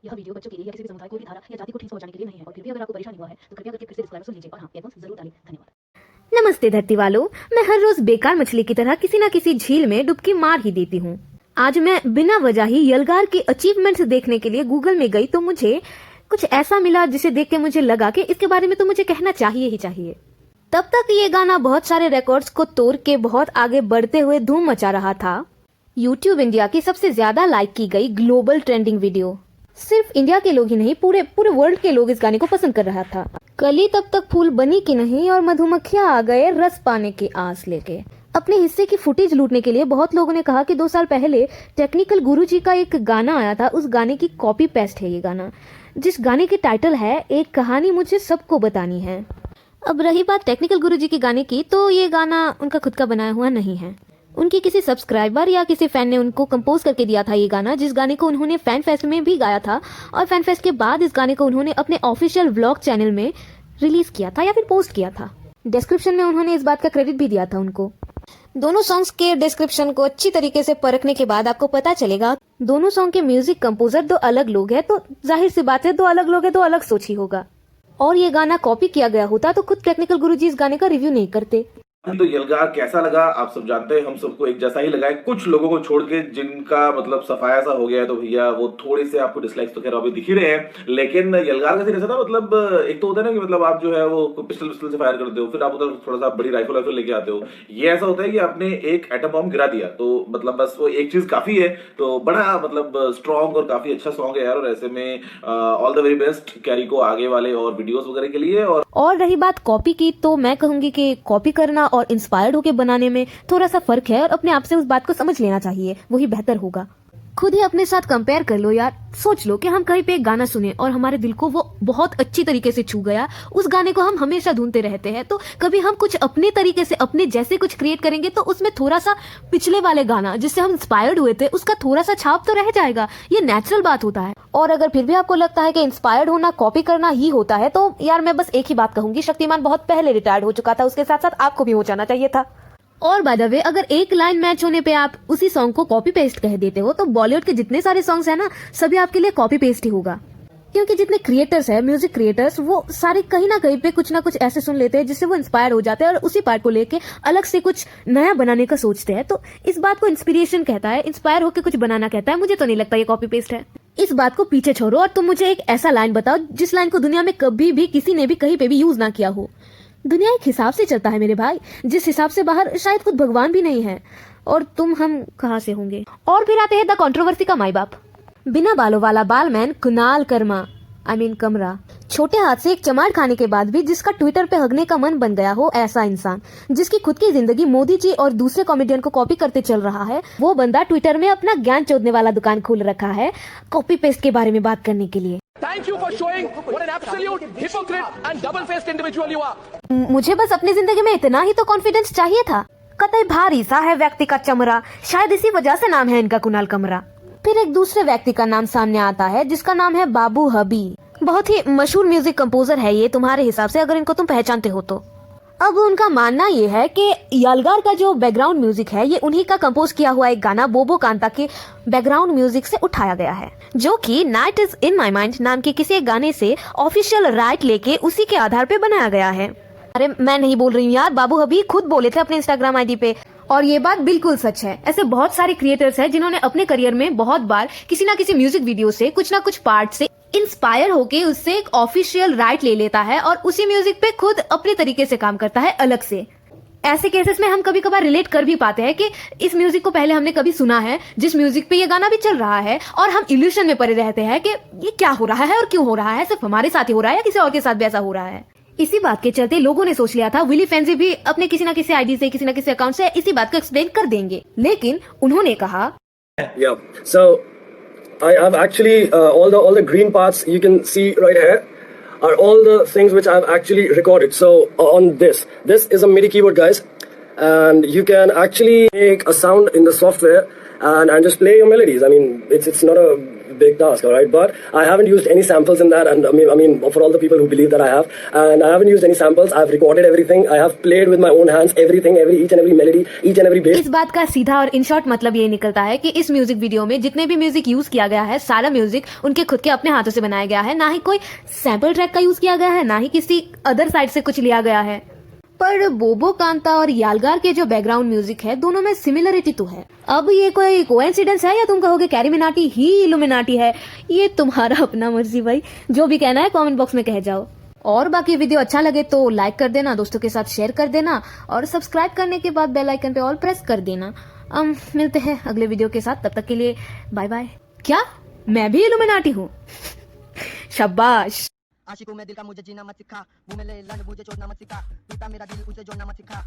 यह वीडियो बच्चों के लिए या किसी भी समुदाय को भी धारा या जाति को ठेस पहुंचाने के लिए नहीं है और फिर भी अगर आपको परेशानी हुआ है तो कृपया करके फिर से डिस्क्लेमर सुन लीजिए और हाँ, ईयरफोन्स जरूर डालें। धन्यवाद। नमस्ते धरती वालों, मैं हर रोज बेकार मछली की तरह किसी न किसी झील में डुबकी मार ही देती हूँ। आज मैं बिना वजह ही यलगार की अचीवमेंट्स देखने के लिए गूगल में गई तो मुझे कुछ ऐसा मिला जिसे देख के मुझे लगा कि इसके बारे में तो मुझे कहना चाहिए ही चाहिए। तब तक ये गाना बहुत सारे रिकॉर्ड्स को तोड़ के बहुत आगे बढ़ते हुए धूम मचा रहा था। यूट्यूब इंडिया की सबसे ज्यादा लाइक की गई ग्लोबल ट्रेंडिंग वीडियो। सिर्फ इंडिया के लोग ही नहीं, पूरे वर्ल्ड के लोग इस गाने को पसंद कर रहा था। कली तब तक फूल बनी कि नहीं और मधुमक्खियां आ गए रस पाने की आस लेके। अपने हिस्से की फुटेज लूटने के लिए बहुत लोगों ने कहा कि 2 साल पहले टेक्निकल गुरुजी का एक गाना आया था, उस गाने की कॉपी पेस्ट है ये गाना, जिस गाने की टाइटल है एक कहानी मुझे सबको बतानी है। अब रही बात टेक्निकल गुरुजी के गाने की, तो ये गाना उनका खुद का बनाया हुआ नहीं है। उनकी किसी सब्सक्राइबर या किसी फैन ने उनको कंपोज करके दिया था ये गाना, जिस गाने को उन्होंने फैन फेस्ट में भी गाया था और फैन फेस्ट के बाद इस गाने को उन्होंने अपने ऑफिशियल व्लॉग चैनल में रिलीज किया था या फिर पोस्ट किया था। डिस्क्रिप्शन में उन्होंने इस बात का क्रेडिट भी दिया था उनको। दोनों सॉन्ग्स के डिस्क्रिप्शन को अच्छी तरीके से परखने के बाद आपको पता चलेगा दोनों सॉन्ग के म्यूजिक कंपोजर 2 अलग लोग हैं, तो जाहिर सी बात है 2 अलग लोग हैं तो अलग सोच ही होगा। और ये गाना कॉपी किया गया होता तो खुद टेक्निकल गुरुजी इस गाने का रिव्यू नहीं करते। तो यलगार कैसा लगा आप सब जानते हैं, हम सबको एक जैसा ही लगा है। कुछ लोगों को छोड़ के जिनका मतलब सफाया सा हो गया है तो भैया वो थोड़े से आपको डिसलाइक्स तो खैर अभी दिख ही रहे हैं, लेकिन यलगार का सीन ऐसा था, मतलब एक तो होता है ना कि मतलब आप जो है वो पिस्टल से फायर करते हो, फिर आप उधर थोड़ा सा बड़ी राइफल लेके आते हो। ये ऐसा होता है कि आपने एक एटम बॉम्ब गिरा दिया तो मतलब बस वो एक चीज काफी है। तो बड़ा मतलब स्ट्रॉन्ग और काफी अच्छा सॉन्ग है यार, और ऐसे में all the very best carry को आगे वाले और वीडियोस वगैरह के लिए। और रही बात कॉपी की, तो मैं कहूंगी कि कॉपी करना और इंस्पायर्ड होकर बनाने में थोड़ा सा फर्क है और अपने आप से उस बात को समझ लेना चाहिए, वही बेहतर होगा। खुद ही अपने साथ कंपेयर कर लो यार। सोच लो कि हम कहीं पे एक गाना सुने और हमारे दिल को वो बहुत अच्छी तरीके से छू गया, उस गाने को हम हमेशा ढूंढते रहते हैं, तो कभी हम कुछ अपने तरीके से अपने जैसे कुछ क्रिएट करेंगे तो उसमें थोड़ा सा पिछले वाले गाना जिससे हम इंस्पायर्ड हुए थे उसका थोड़ा सा छाप तो रह जाएगा। ये नेचुरल बात होता है। और अगर फिर भी आपको लगता है कि इंस्पायर्ड होना कॉपी करना ही होता है तो यार मैं बस एक ही बात कहूंगी, शक्तिमान बहुत पहले रिटायर्ड हो चुका था, उसके साथ साथ आपको भी हो जाना चाहिए था। और बाय द वे, अगर एक लाइन मैच होने पे आप उसी सॉन्ग को कॉपी पेस्ट कह देते हो तो बॉलीवुड के जितने सारे सॉन्ग्स हैं ना, सभी आपके लिए कॉपी पेस्ट ही होगा। क्योंकि जितने क्रिएटर्स हैं, म्यूजिक क्रिएटर्स, वो सारे कहीं ना कहीं पे कुछ ना कुछ ऐसे सुन लेते हैं जिससे वो इंस्पायर हो जाते हैं और उसी पार्ट को लेके अलग से कुछ नया बनाने का सोचते हैं। तो इस बात को इंस्पिरेशन कहता है, इंस्पायर होकर कुछ बनाना कहता है। मुझे तो नहीं लगता ये कॉपी पेस्ट है। इस बात को पीछे छोड़ो और तुम मुझे एक ऐसा लाइन बताओ जिस लाइन को दुनिया में कभी भी किसी ने भी कहीं पे भी यूज ना किया हो। दुनिया एक हिसाब से चलता है मेरे भाई, जिस हिसाब से बाहर शायद खुद भगवान भी नहीं है, और तुम हम कहाँ से होंगे। और फिर आते हैं द कंट्रोवर्सी का माई बाप, बिना बालों वाला बालमैन कुणाल कमरा। छोटे हाथ से एक चमार खाने के बाद भी जिसका ट्विटर पे हगने का मन बन गया हो, ऐसा इंसान जिसकी खुद की जिंदगी मोदी जी और दूसरे कॉमेडियन को कॉपी करते चल रहा है, वो बंदा ट्विटर में अपना ज्ञान चोदने वाला दुकान खोल रखा है कॉपी पेस्ट के बारे में बात करने के लिए। Thank you for showing what an absolute hypocrite and double-faced individual you are. मुझे बस अपनी जिंदगी में इतना ही तो कॉन्फिडेंस चाहिए था। कतई भारी सा है व्यक्ति का चमड़ा, शायद इसी वजह से नाम है इनका कुणाल कमरा। फिर एक दूसरे व्यक्ति का नाम सामने आता है जिसका नाम है बाबू हबी। बहुत ही मशहूर म्यूजिक कंपोजर है ये तुम्हारे हिसाब से, अगर इनको तुम पहचानते हो तो। अब उनका मानना ये है कि यलगार का जो बैकग्राउंड म्यूजिक है ये उन्हीं का कंपोज किया हुआ एक गाना बोबो कांता के बैकग्राउंड म्यूजिक से उठाया गया है, जो कि night is in my mind नाम के किसी एक गाने से ऑफिशियल राइट लेके उसी के आधार पे बनाया गया है। अरे मैं नहीं बोल रही हूँ यार, बाबू हबी खुद बोले थे अपने इंस्टाग्राम आईडी पे, और ये बात बिल्कुल सच है। ऐसे बहुत सारे क्रिएटर्स हैं जिन्होंने अपने करियर में बहुत बार किसी ना किसी म्यूजिक वीडियो से कुछ ना कुछ पार्ट से इंस्पायर होके उससे एक ऑफिशियल राइट ले लेता है और उसी म्यूजिक पे खुद अपने तरीके से काम करता है अलग से। ऐसे केसेस में हम कभी कभार रिलेट कर भी पाते हैं कि इस म्यूजिक को पहले हमने कभी सुना है, जिस म्यूजिक पे ये गाना भी चल रहा है, और हम इल्यूशन में पड़े रहते हैं कि ये क्या हो रहा है और क्यों हो रहा है, सिर्फ हमारे साथ ही हो रहा है या किसी और के साथ भी ऐसा हो रहा है। इसी बात के चलते लोगों ने सोच लिया था विली फैंजी भी अपने किसी ना किसी आईडी से, किसी ना किसी अकाउंट से इसी बात को एक्सप्लेन कर देंगे, लेकिन उन्होंने कहा I have actually all the green parts you can see right here are all the things which I've actually recorded. So on this is a MIDI keyboard, guys, and you can actually make a sound in the software and just play your melodies. I mean, it's not a big task, all right? But I haven't used any samples in that, and I mean, for all the people who believe that I have, and I haven't used any samples. I've recorded everything. I have played with my own hands, everything, each and every melody, each and every bass. इस बात का सीधा और in short मतलब ये निकलता है कि इस म्यूजिक वीडियो में जितने भी म्यूजिक यूज किया गया है, सारा म्यूजिक उनके खुद के अपने हाथों से बनाया गया है, ना ही कोई सैंपल ट्रैक का यूज किया गया है, ना ही किसी अदर साइड से कुछ लिया गया है। पर बोबो कांता और यालगार के जो बैकग्राउंड म्यूजिक है, दोनों में सिमिलरिटी तो है। अब ये कोई कोइंसिडेंस है या तुम कहोगे कैरी मिनाटी ही इल्यूमिनाटी है, ये तुम्हारा अपना मर्जी भाई। जो भी कहना है कमेंट बॉक्स में कह जाओ। और बाकी वीडियो अच्छा लगे तो लाइक कर देना, दोस्तों के साथ शेयर कर देना और सब्सक्राइब करने के बाद बेल आइकन पे ऑल प्रेस कर देना। मिलते हैं अगले वीडियो के साथ, तब तक के लिए बाय बाय। क्या मैं भी इल्यूमिनाटी हूँ? शाबाश। आशिकों में दिल का मुझे जीना मत सिखा, मुंह में ले लन मुझे छोड़ना मत सिखा, टूटा मेरा दिल उसे जोड़ना मत सिखा।